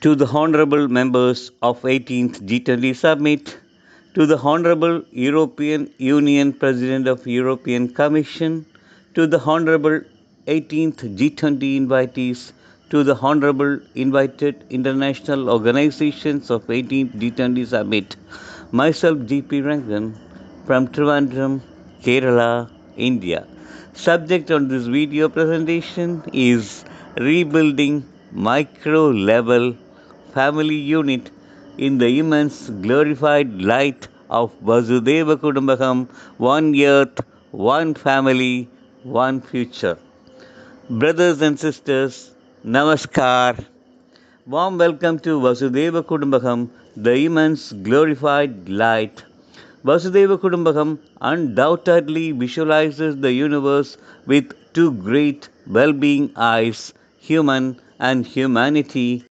To the honorable members of 18th G20 Summit, to the honorable European Union President of European Commission, to the honorable 18th G20 invitees, to the honorable invited international organizations of 18th G20 Summit, myself GP Rangan from Trivandrum, Kerala, India. Subject on this video presentation is rebuilding micro level family unit in the immense glorified light of Vasudeva Kudumpakam, one earth, one family, one future. Brothers and sisters, Namaskar. Warm welcome to Vasudeva Kudumpakam, the immense glorified light. Vasudeva Kudumpakam undoubtedly visualizes the universe with two great well being eyes, human and humanity.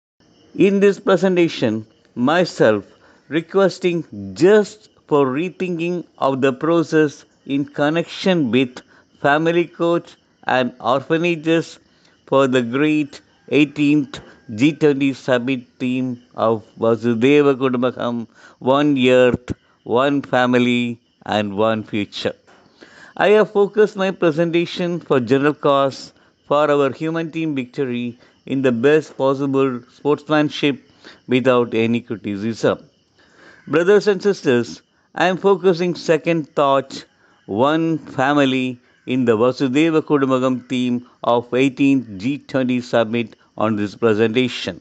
In this presentation, myself requesting just for rethinking of the process in connection with family court and orphanages for the great 18th G20 summit theme of Vasudeva Kudumbakam, one earth, one family and one future. I have focused my presentation for general cause for our human team victory in the best possible sportsmanship without any criticism. Brothers and sisters, I am focusing second thought, one family in the Vasudeva Kudumagam theme of 18th G20 summit on this presentation.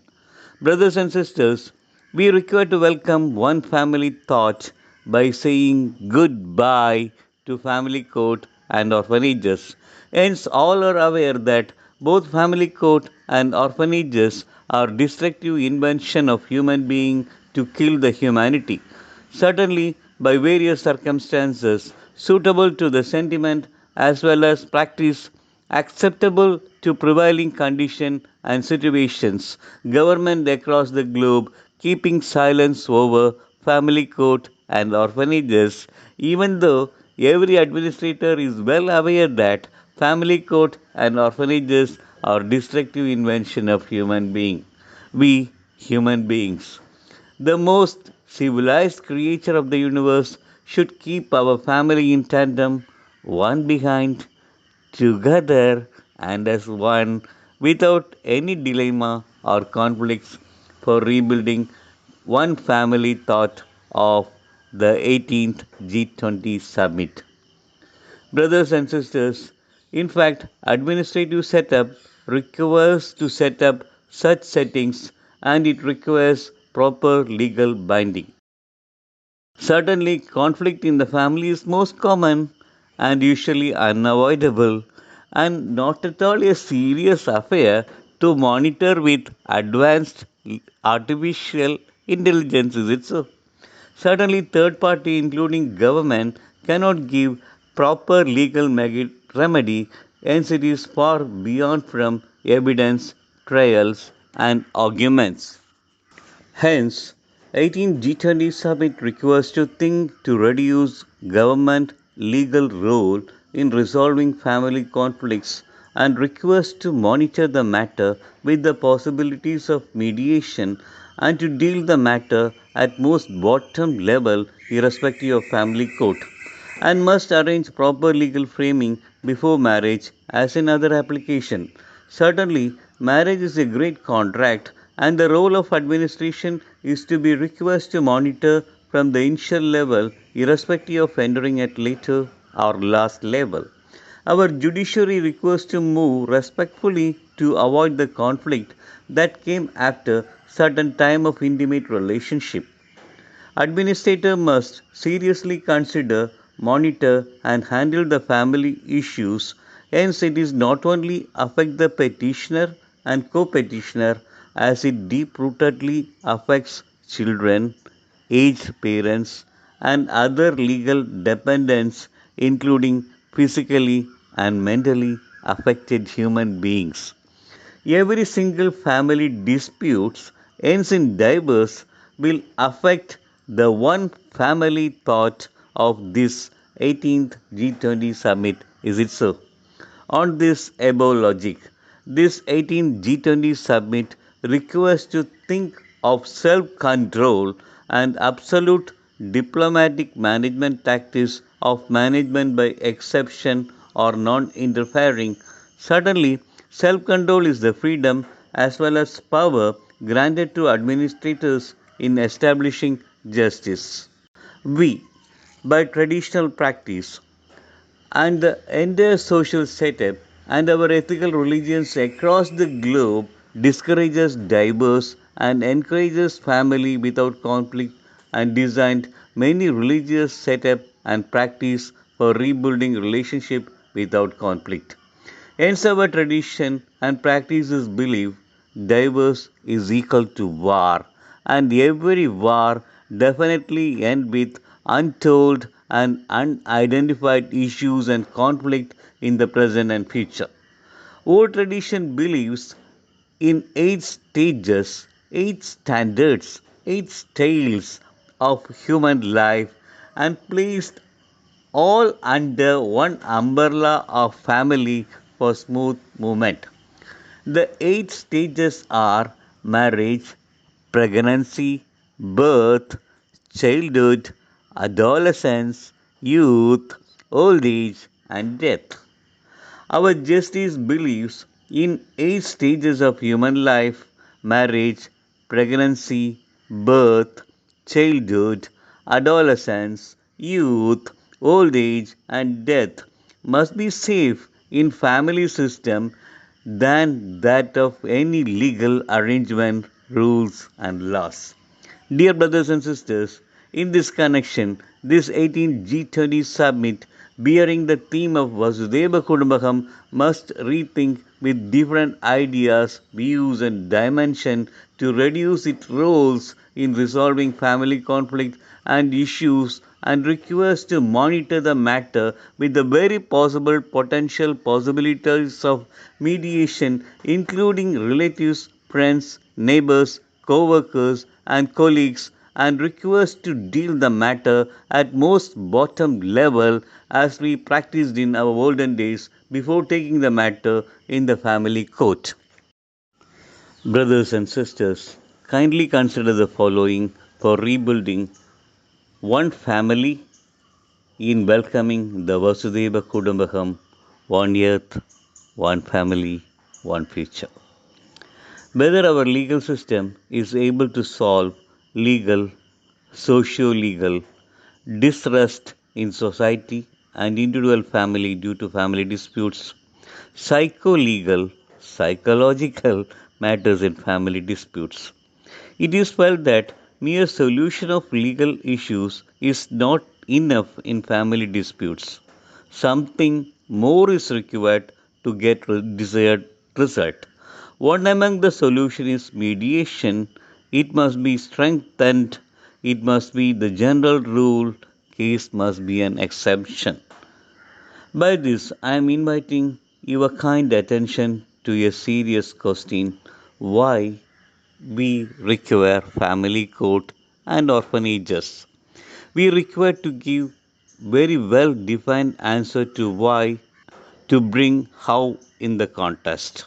Brothers and sisters, we require to welcome one family thought by saying goodbye to family court and orphanages. Hence, all are aware that both family court and orphanages are destructive invention of human being to kill the humanity. Certainly, by various circumstances suitable to the sentiment as well as practice acceptable to prevailing condition and situations, government across the globe keeping silence over family court and orphanages, even though every administrator is well aware that family court and orphanages are destructive invention of human being. We human beings, the most civilized creature of the universe, should keep our family in tandem, one behind, together, and as one, without any dilemma or conflicts for rebuilding one family thought of the 18th G20 summit. Brothers and sisters, in fact, administrative setup requires to set up such settings and it requires proper legal binding. Certainly, conflict in the family is most common and usually unavoidable and not at all a serious affair to monitor with advanced artificial intelligence, is it so? Certainly, third party, including government, cannot give proper legal remedy, hence it is far beyond from evidence, trials, and arguments. Hence, 18 G20 summit requires to think to reduce government legal role in resolving family conflicts and requires to monitor the matter with the possibilities of mediation and to deal the matter at most bottom level irrespective of family court and must arrange proper legal framing before marriage as in other application. Certainly, marriage is a great contract and the role of administration is to be request to monitor from the initial level irrespective of entering at later or last level. Our judiciary requires to move respectfully to avoid the conflict that came after certain time of intimate relationship. Administrator must seriously consider, monitor and handle the family issues. Hence, it is not only affect the petitioner and co-petitioner as it deep-rootedly affects children, aged parents and other legal dependents including physically and mentally affected human beings. Every single family disputes ends in divorce will affect the one family thought of this 18th G20 summit. Is it so? On this above logic, this 18th G20 summit requires to think of self control and absolute diplomatic management tactics of management by exception or non interfering. Suddenly, self control is the freedom as well as power granted to administrators in establishing justice. We, by traditional practice, and the entire social setup and our ethical religions across the globe discourages divorce and encourages family without conflict and designed many religious setup and practice for rebuilding relationship without conflict. Hence, our tradition and practices believe divorce is equal to war, and every war definitely ends with untold and unidentified issues and conflict in the present and future. Our tradition believes in 8 stages, 8 standards, 8 styles of human life and placed all under one umbrella of family for smooth movement. The 8 stages are marriage, pregnancy, birth, childhood, adolescence, youth, old age, and death. Our justice believes in 8 stages of human life: marriage, pregnancy, birth, childhood, adolescence, youth, old age, and death must be safe in family system than that of any legal arrangement, rules, and laws. Dear brothers and sisters, in this connection, this 18th G20 summit bearing the theme of VASUDEVA KUDUMPAKAM must rethink with different ideas, views, and dimension to reduce its roles in resolving family conflict and issues and requires to monitor the matter with the very possible potential possibilities of mediation, including relatives, friends, neighbors, co-workers, and colleagues, and requires to deal the matter at most bottom level as we practiced in our olden days before taking the matter in the family court. Brothers and sisters, kindly consider the following for rebuilding one family in welcoming the Vasudeva Kudumbakam, one earth, one family, one future. Whether our legal system is able to solve legal, socio legal distrust in society and individual family due to family disputes, psycho legal, psychological matters in family disputes. It is felt that mere solution of legal issues is not enough in family disputes. Something more is required to get desired result. One among the solution is mediation. It must be strengthened. It must be the general rule. Case must be an exception. By this, I am inviting your kind attention to a serious question: why we require family court and orphanages. We require to give very well defined answer to why, to bring how in the contest.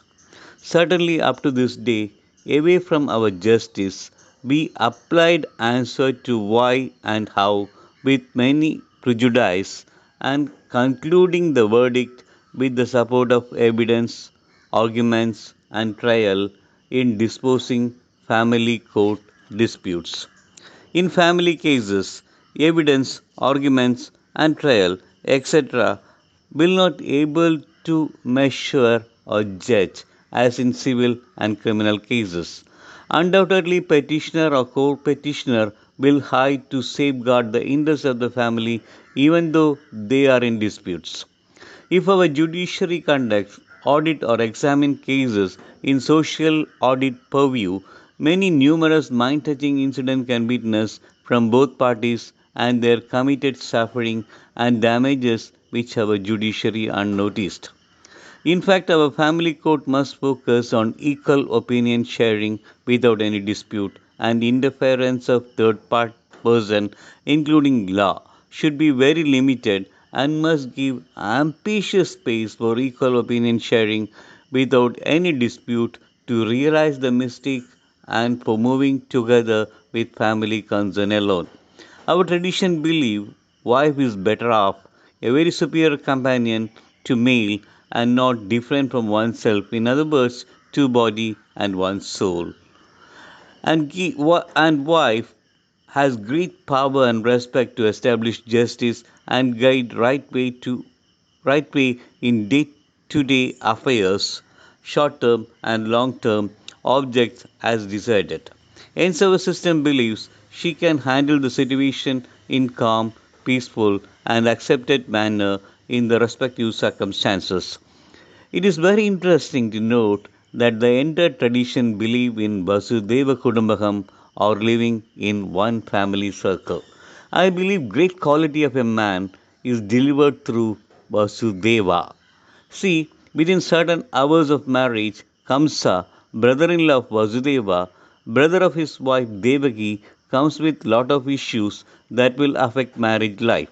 Certainly, up to this day, away from our justice, we applied answer to why and how with many prejudice and concluding the verdict with the support of evidence, arguments, and trial in disposing family court disputes. In family cases, evidence, arguments, and trial, etc., will not able to measure or judge as in civil and criminal cases. Undoubtedly, petitioner or co-petitioner will hide to safeguard the interests of the family even though they are in disputes. If our judiciary conducts audit or examine cases in social audit purview, many numerous mind-touching incidents can be witnessed from both parties and their committed suffering and damages which our judiciary unnoticed. In fact, our family court must focus on equal opinion sharing without any dispute, and interference of person, including law, should be very limited and must give ambitious space for equal opinion sharing without any dispute to realize the mistake and for moving together with family concern alone. Our tradition believe wife is better off, a very superior companion to male and not different from oneself. In other words, two body and one soul. And wife has great power and respect to establish justice and guide right way in day-to-day affairs, short-term and long-term objects as decided. Hence, our system believes she can handle the situation in calm, peaceful, and accepted manner in the respective circumstances. It is very interesting to note that the entire tradition believe in Vasudeva Kudumbakam or living in one family circle. I believe great quality of a man is delivered through Vasudeva. See, within certain hours of marriage, Kamsa, brother-in-law of Vasudeva, brother of his wife Devaki, comes with lot of issues that will affect marriage life.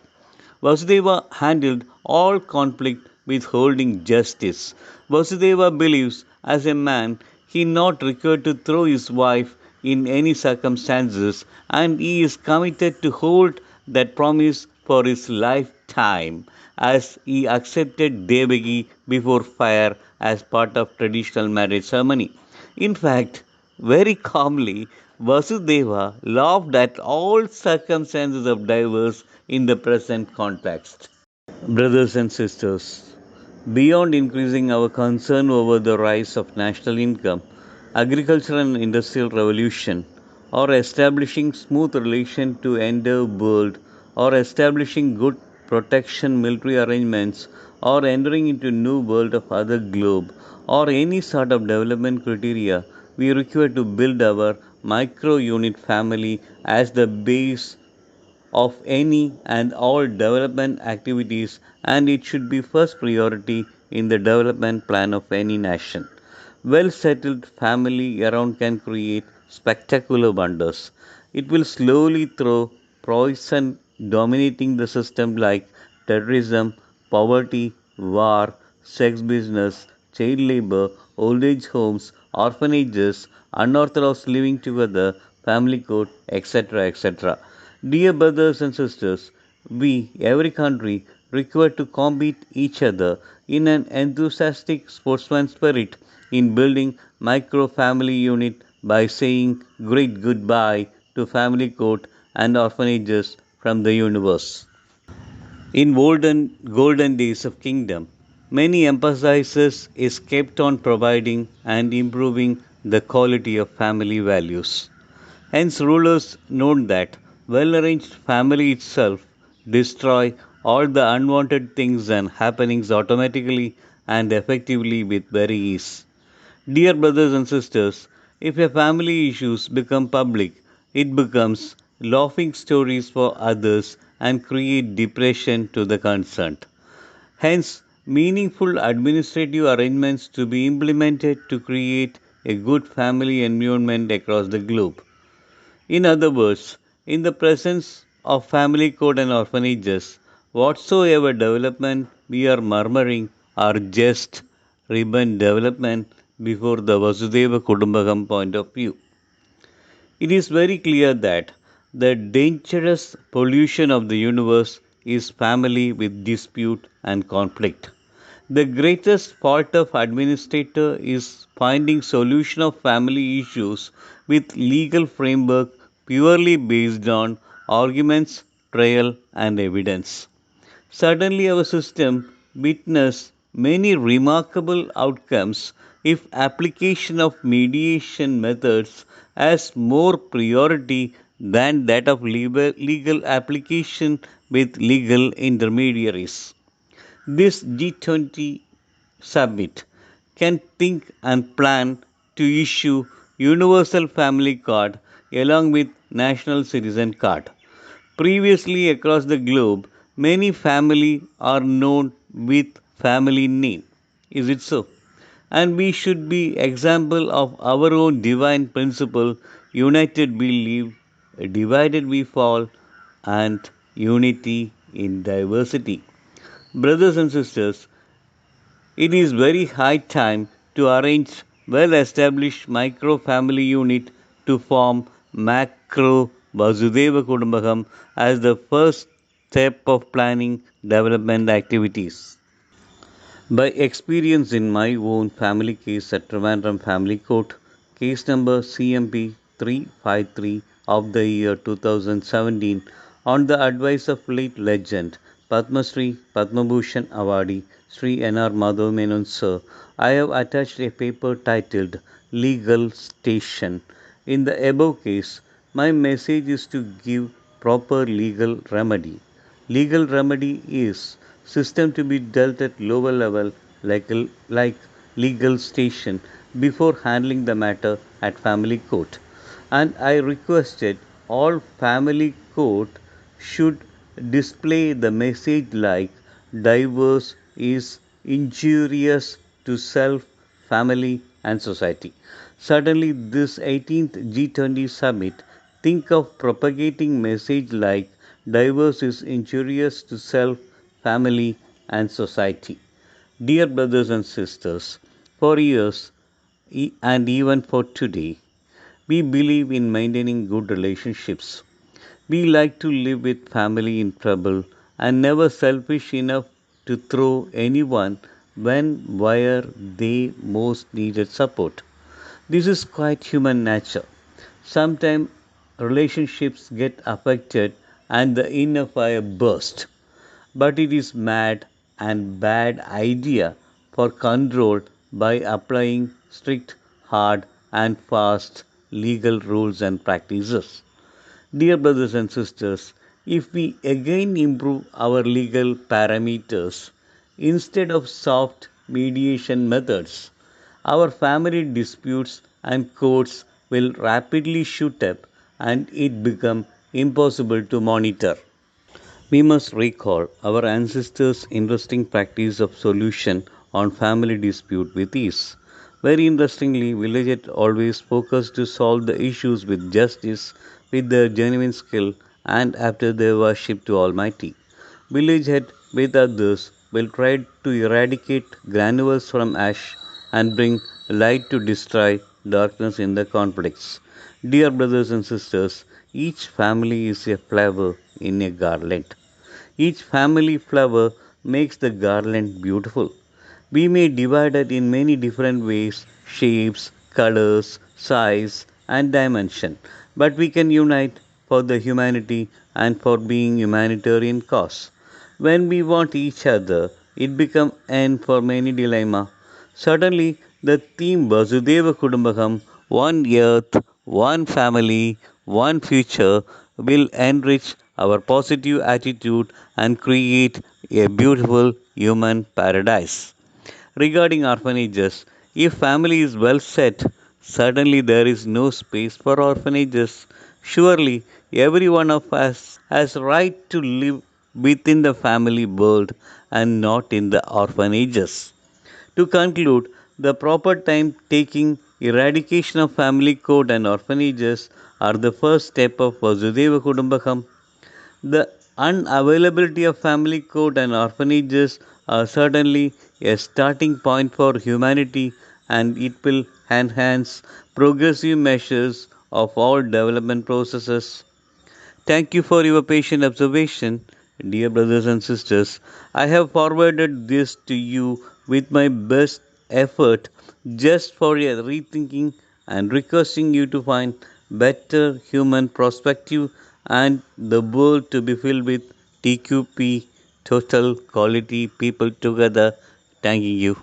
Vasudeva handled all conflict with holding justice. Vasudeva believes, as a man, he not required to throw his wife in any circumstances, and he is committed to hold that promise for his lifetime, as he accepted Devagi before fire as part of traditional marriage ceremony. In fact, very calmly, Vasudeva laughed at all circumstances of divorce in the present context. Brothers and sisters, beyond increasing our concern over the rise of national income, agricultural and industrial revolution, or establishing smooth relation to enter world, or establishing good protection military arrangements, or entering into new world of other globe, or any sort of development criteria, we require to build our micro unit family as the base of any and all development activities, and it should be first priority in the development plan of any nation. Well settled family around can create spectacular wonders. It will slowly throw poison dominating the system like terrorism, poverty, war, sex business, child labor, old age homes, orphanages, unorthodox living together, family code, etc. etc. Dear brothers and sisters, we, every country, require to compete each other in an enthusiastic sportsman spirit in building micro family unit by saying great goodbye to family court and orphanages from the universe. In golden days of kingdom, many emphasizes is kept on providing and improving the quality of family values. Hence, rulers note that well-arranged family itself destroy all the unwanted things and happenings automatically and effectively with very ease. Dear brothers and sisters, if a family issues become public, it becomes laughing stories for others and create depression to the concerned. Hence, meaningful administrative arrangements to be implemented to create a good family environment across the globe. In other words, in the presence of family court and orphanages, whatsoever development we are murmuring are just ribbon development before the Vasudeva Kudumbakam point of view. It is very clear that the dangerous pollution of the universe is family with dispute and conflict. The greatest fault of administrator is finding solution of family issues with legal framework purely based on arguments, trial and evidence. Certainly our system witnessed many remarkable outcomes if application of mediation methods has more priority than that of legal application with legal intermediaries. This G20 summit can think and plan to issue universal family card along with national citizen card. Previously across the globe, many family are known with family name. Is it so? And we should be example of our own divine principle: united we live, divided we fall, and unity in diversity. Brothers and sisters, it is very high time to arrange well established micro family unit to form macro Vasudeva Kudumbakam as the first step of planning development activities. By experience in my own family case at Trivandrum Family Court, case number CMP 353 of the year 2017, on the advice of late legend Padma Shri Padma Bhushan Awardee Sri N.R. Madhav Menon Sir, I have attached a paper titled Legal Station. In the above case, my message is to give proper legal remedy. Legal remedy is system to be dealt at lower level like legal station before handling the matter at family court. And I requested all family court should display the message like divorce is injurious to self, family and society. Suddenly this 18th G20 summit think of propagating message like divorce is injurious to self, family and society. Dear brothers and sisters, for years and even for today, we believe in maintaining good relationships. We like to live with family in trouble and never selfish enough to throw anyone when where they most needed support. This is quite human nature. Sometimes relationships get affected and the inner fire bursts. But it is mad and bad idea for control by applying strict, hard and fast legal rules and practices. Dear brothers and sisters, if we again improve our legal parameters instead of soft mediation methods, our family disputes and courts will rapidly shoot up and it become impossible to monitor. We must recall our ancestors' interesting practice of solution on family dispute with ease. Very interestingly, villagers always focused to solve the issues with justice, with their genuine skill, and after their worship to Almighty. Village head with others will try to eradicate granules from ash and bring light to destroy darkness in the conflicts. Dear brothers and sisters, each family is a flower in a garland. Each family flower makes the garland beautiful. We may divide it in many different ways, shapes, colors, size, and dimension, but we can unite for the humanity and for being humanitarian cause. When we want each other, it becomes end for many dilemma. Certainly, the theme Vasudeva Kudumbakam, one earth, one family, one future, will enrich our positive attitude and create a beautiful human paradise. Regarding orphanages, if family is well set, suddenly there is no space for orphanages. Surely every one of us has right to live within the family world and not in the orphanages. To conclude, the proper time taking eradication of family code and orphanages are the first step of Vasudeva Kudumbakam. The unavailability of family court and orphanages are certainly a starting point for humanity and it will enhance progressive measures of all development processes. Thank you for your patient observation, dear brothers and sisters. I have forwarded this to you with my best effort just for a rethinking and requesting you to find better human perspective and the world to be filled with TQP, total quality people together. Thanking you.